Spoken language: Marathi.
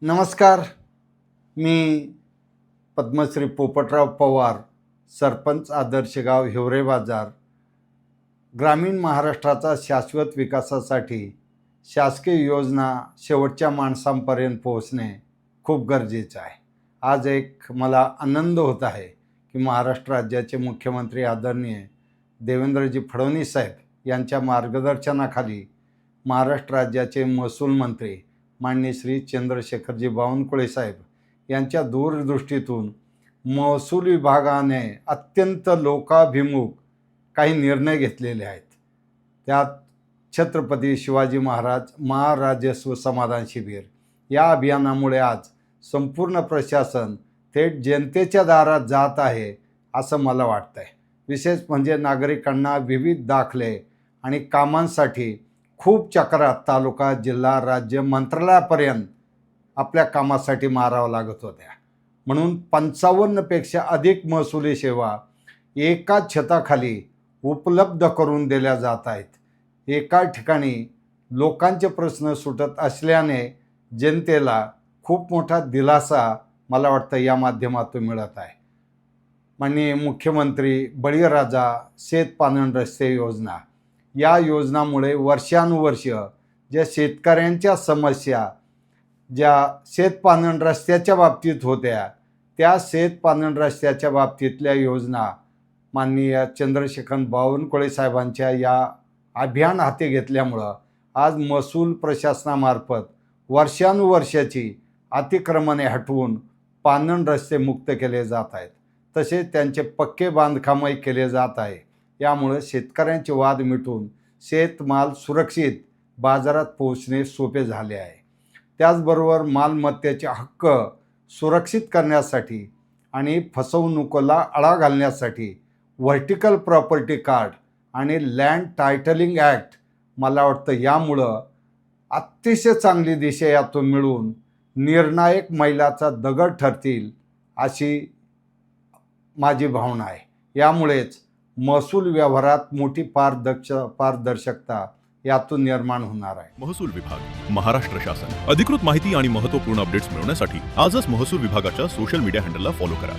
नमस्कार. मी पद्मश्री पोपटराव पवार, सरपंच आदर्श गाव हिवरे बाजार. ग्रामीण महाराष्ट्राचा शाश्वत विकासासाठी शासकीय योजना शेवटच्या माणसांपर्यंत पोहोचणे खूप गरजेचं आहे. आज एक मला आनंद होत आहे की महाराष्ट्र राज्याचे मुख्यमंत्री आदरणीय देवेंद्रजी फडणवीस साहेब यांच्या मार्गदर्शनाखाली महाराष्ट्र राज्याचे महसूल मंत्री माननीय श्री चंद्रशेखरजी बावनकुळे साहेब यांच्या दूरदृष्टीतून महसूल विभागाने अत्यंत लोकाभिमुख काही निर्णय घेतलेले आहेत. त्यात छत्रपती शिवाजी महाराज महाराजस्व समाधान शिबिर या अभियानामुळे आज संपूर्ण प्रशासन थेट जनतेच्या दारात जात आहे असं मला वाटतं आहे. विशेष म्हणजे नागरिकांना विविध दाखले आणि कामांसाठी खूप चक्रा तालुका जिल्हा राज्य मंत्रालयापर्यंत आपल्या कामासाठी मारावं लागत होत्या. म्हणून 55पेक्षा अधिक महसुली सेवा एकाच छताखाली उपलब्ध करून दिल्या जात आहेत. एका ठिकाणी लोकांचे प्रश्न सुटत असल्याने जनतेला खूप मोठा दिलासा मला वाटतं या माध्यमातून मिळत आहे. माननीय मुख्यमंत्री बळीराजा शेतपाणंद रस्ते योजना या योजनामुळे वर्षानुवर्ष ज्या शेतकऱ्यांच्या समस्या ज्या शेतपाणंद रस्त्याच्या बाबतीत होत्या त्या शेतपाणंद रस्त्याच्या बाबतीतल्या योजना माननीय चंद्रशेखर बावनकुळे साहेबांच्या या अभियान हाती घेतल्यामुळं आज महसूल प्रशासनामार्फत वर्षानुवर्षाची अतिक्रमणे हटवून पाणंद रस्ते मुक्त केले जात आहेत. तसेच त्यांचे पक्के बांधकामही केले जात आहे. यामुळे शेतकऱ्यांचे वाद मिटून शेतमाल सुरक्षित बाजारात पोहोचणे सोपे झाले आहे. त्याचबरोबर मालमत्तेचे हक्क सुरक्षित करण्यासाठी आणि फसवणुकीला आळा घालण्यासाठी व्हर्टिकल प्रॉपर्टी कार्ड आणि लँड टायटलिंग ॲक्ट मला वाटतं यामुळं अतिशय चांगली दिशा यातून मिळून निर्णायक मैलाचा दगड ठरतील अशी माझी भावना आहे. यामुळेच महसूल व्यवहारात मोठी पारदर्शकता यातून निर्माण होणार आहे. महसूल विभाग, महाराष्ट्र शासन. अधिकृत माहिती आणि महत्त्वपूर्ण अपडेट्स मिळवण्यासाठी आजच महसूल विभागाच्या सोशल मीडिया हँडलला फॉलो करा.